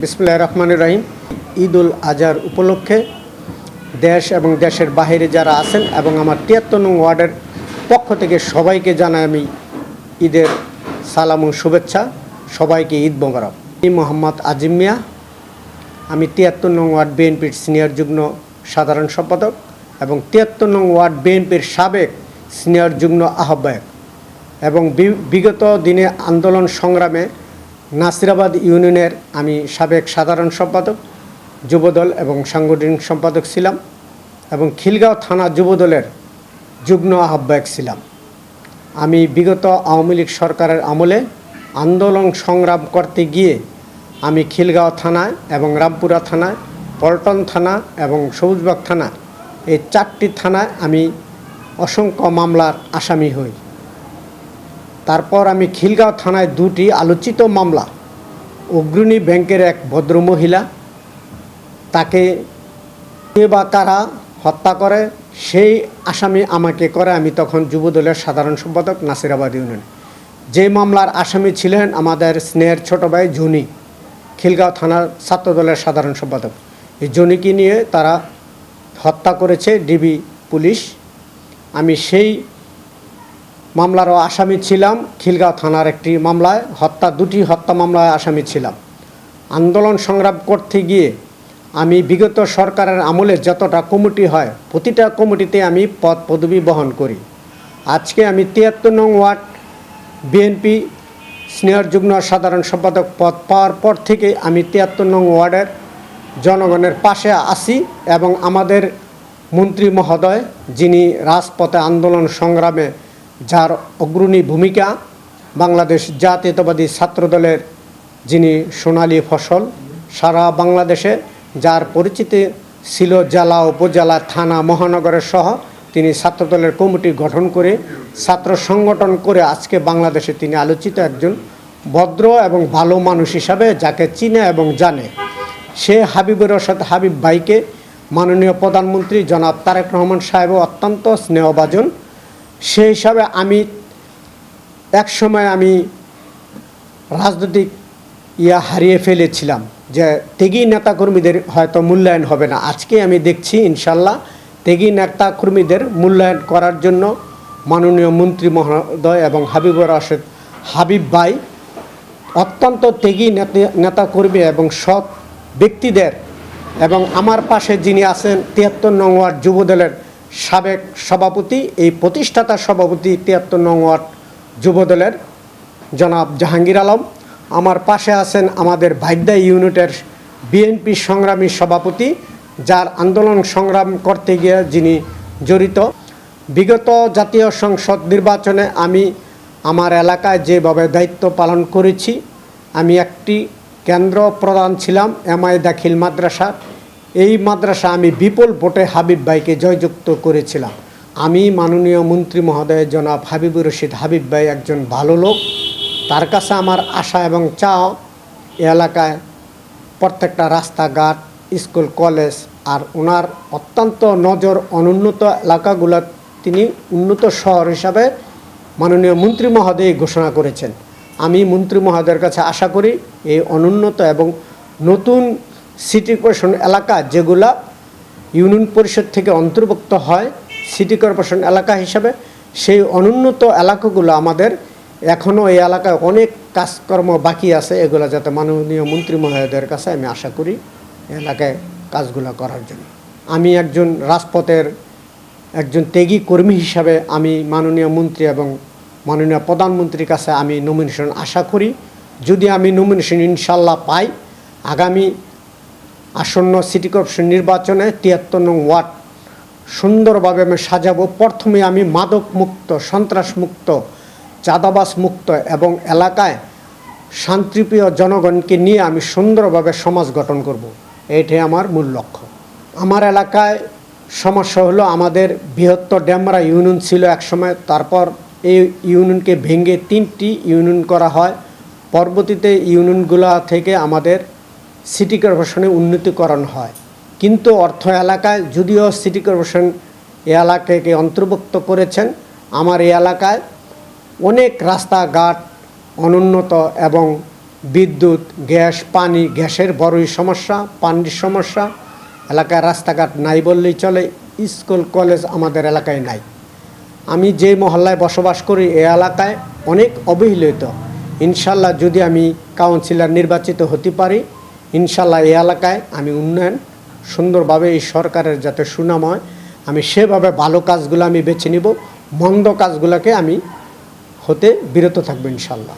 বিসমিল্লাহির রহমানির রহিম। ঈদুল আজহার উপলক্ষে দেশ এবং দেশের বাইরে যারা আছেন এবং আমার ৭৩ নং ওয়ার্ডের পক্ষ থেকে সবাইকে জানাই আমি ঈদের সালাম ও শুভেচ্ছা। সবাইকে ঈদ মোবারক। আমি মোহাম্মদ আজিম মিয়া, আমি ৭৩ নং ওয়ার্ড বিএনপির সিনিয়র যুগ্ম সাধারণ সম্পাদক এবং ৭৩ নং ওয়ার্ড বিএনপির সাবেক সিনিয়র যুগ্ম আহ্বায়ক এবং বিগত দিনে আন্দোলন সংগ্রামে নাসিরাবাদ ইউনিয়নের আমি সাবেক সাধারণ সম্পাদক, যুবদল এবং সাংগঠনিক সম্পাদক ছিলাম এবং খিলগাঁও থানা যুবদলের যুগ্ম আহ্বায়ক ছিলাম। আমি বিগত আওয়ামী লীগ সরকারের আমলে আন্দোলন সংগ্রাম করতে গিয়ে আমি খিলগাঁও থানায় এবং রামপুরা থানায়, পল্টন থানা এবং সবুজবাগ থানা, এই ৪টি থানায় আমি অসংখ্য মামলার আসামি হই। তারপর আমি খিলগাঁও থানায় ২টি আলোচিত মামলা, অগ্রণী ব্যাংকের এক ভদ্রমহিলা, তাকে কে বা কারা হত্যা করে সেই আসামি আমাকে করে। আমি তখন যুবদলের সাধারণ সম্পাদক নাসিরাবাদ ইউনিয়ন। যে মামলার আসামি ছিলেন আমাদের স্নেহের ছোট ভাই জনি, খিলগাঁও থানার ছাত্রদলের সাধারণ সম্পাদক। এই জনিকে নিয়ে তারা হত্যা করেছে ডিবি পুলিশ। আমি সেই মামলারও আসামি ছিলাম। খিলগাঁও থানার একটি মামলায় দুটি হত্যা মামলায় আসামি ছিলাম। আন্দোলন সংগ্রাম করতে গিয়ে আমি বিগত সরকারের আমলে যতটা কমিটি হয় প্রতিটা কমিটিতে আমি পদ পদবি বহন করি। আজকে আমি ৭৩ নং ওয়ার্ড বিএনপি সিনিয়র যুগ্ম সাধারণ সম্পাদক পদ পাওয়ার পর থেকে আমি ৭৩ নং ওয়ার্ডের জনগণের পাশে আছি এবং আমাদের মন্ত্রী মহোদয়, যিনি রাজপথে আন্দোলন সংগ্রামে যার অগ্রণী ভূমিকা, বাংলাদেশ জাতীয়তাবাদী ছাত্রদলের যিনি সোনালী ফসল, সারা বাংলাদেশে যার পরিচিতি ছিল জেলা, উপজেলা, থানা, মহানগরের সহ, তিনি ছাত্রদলের কমিটি গঠন করে ছাত্র সংগঠন করে আজকে বাংলাদেশে তিনি আলোচিত একজন ভদ্র এবং ভালো মানুষ হিসাবে যাকে চিনে এবং জানে। সে হাবিবুর রশিদ হাবিব ভাইকে মাননীয় প্রধানমন্ত্রী জনাব তারেক রহমান সাহেব অত্যন্ত স্নেহভাজন। সেই হিসাবে আমি একসময় আমি রাজনৈতিক হারিয়ে ফেলেছিলাম যে ত্যাগী নেতাকর্মীদের হয়তো মূল্যায়ন হবে না। আজকে আমি দেখছি ইনশাল্লাহ ত্যাগী নেতাকর্মীদের মূল্যায়ন করার জন্য মাননীয় মন্ত্রী মহোদয় এবং হাবিবুর রশিদ হাবিব ভাই অত্যন্ত ত্যাগী নেতাকর্মী এবং সৎ ব্যক্তিদের, এবং আমার পাশে যিনি আছেন ৭৩ নং ওয়ার্ড যুবদলের সাবেক সভাপতি, এই প্রতিষ্ঠাতা সভাপতি ৭৩ নং ওয়ার্ড যুবদলের জনাব জাহাঙ্গীর আলম। আমার পাশে আছেন আমাদের ভাইদ্যা ইউনিটের বিএনপি সংগ্রামী সভাপতি, যার আন্দোলন সংগ্রাম করতে গিয়ে যিনি জড়িত। বিগত জাতীয় সংসদ নির্বাচনে আমি আমার এলাকায় যেভাবে দায়িত্ব পালন করেছি, আমি একটি কেন্দ্র প্রধান ছিলাম এমআই দাখিল মাদ্রাসা। এই মাদ্রাসা আমি বিপুল ভোটে হাবিব ভাইকে জয়যুক্ত করেছিলাম। আমি মাননীয় মন্ত্রী মহোদয় জনাব হাবিবুর রশিদ হাবিব ভাই একজন ভালো লোক। তার কাছে আমার আশা এবং চাও এলাকায় প্রত্যেকটা রাস্তাঘাট, স্কুল, কলেজ, আর ওনার অত্যন্ত নজর অনুন্নত এলাকাগুলো তিনি উন্নত শহর হিসাবে মাননীয় মন্ত্রী মহোদয় ঘোষণা করেছেন। আমি মন্ত্রী মহোদয়ের কাছে আশা করি এই অনুন্নত এবং নতুন সিটি কর্পোরেশন এলাকা যেগুলা ইউনিয়ন পরিষদ থেকে অন্তর্ভুক্ত হয় সিটি কর্পোরেশন এলাকা হিসাবে, সেই অনুন্নত এলাকাগুলো আমাদের এখনও এই এলাকায় অনেক কাজকর্ম বাকি আছে। এগুলো যাতে মাননীয় মন্ত্রী মহোদয়ের কাছে আমি আশা করি এলাকায় কাজগুলো করার জন্য। আমি একজন রাজপথের একজন ত্যাগী কর্মী হিসাবে আমি মাননীয় মন্ত্রী এবং মাননীয় প্রধানমন্ত্রীর কাছে আমি নমিনেশন আশা করি। যদি আমি নমিনেশন ইনশাল্লাহ পাই, আগামী আসন্ন সিটি কর্পোরেশন নির্বাচনে ৭৩ নং ওয়ার্ড সুন্দরভাবে আমি সাজাবো। প্রথমে আমি মাদক মুক্ত, সন্ত্রাস মুক্ত, চাঁদাবাজ মুক্ত এবং এলাকায় শান্তিপ্রিয় জনগণকে নিয়ে আমি সুন্দরভাবে সমাজ গঠন করব। এইটাই আমার মূল লক্ষ্য। আমার এলাকায় সমস্যা হলো আমাদের বৃহত্তর ডেমরা ইউনিয়ন ছিল একসময়, তারপর এই ইউনিয়নকে ভেঙে 3টি ইউনিয়ন করা হয়। পরবর্তীতে ইউনিয়নগুলো থেকে আমাদের সিটি কর্পোরেশনে উন্নতিকরণ হয়, কিন্তু অর্থ এলাকায় যদিও সিটি কর্পোরেশন এ এলাকাকে অন্তর্ভুক্ত করেছেন, আমার এই এলাকায় অনেক রাস্তাঘাট অনুন্নত এবং বিদ্যুৎ, গ্যাস, পানি, গ্যাসের বড়ই সমস্যা, পানির সমস্যা, এলাকায় রাস্তাঘাট নাই বললেই চলে, স্কুল কলেজ আমাদের এলাকায় নাই। আমি যে মহল্লায় বসবাস করি এই এলাকায় অনেক অবহেলিত। ইনশাল্লাহ যদি আমি কাউন্সিলর নির্বাচিত হতে পারি, ইনশাল্লাহ এই এলাকায় আমি উন্নয়ন সুন্দরভাবে এই সরকারের যাতে সুনাম হয়, আমি সেভাবে ভালো কাজগুলো আমি বেছে নিব, মন্দ কাজগুলোকে আমি হতে বিরত থাকবো ইনশাল্লাহ।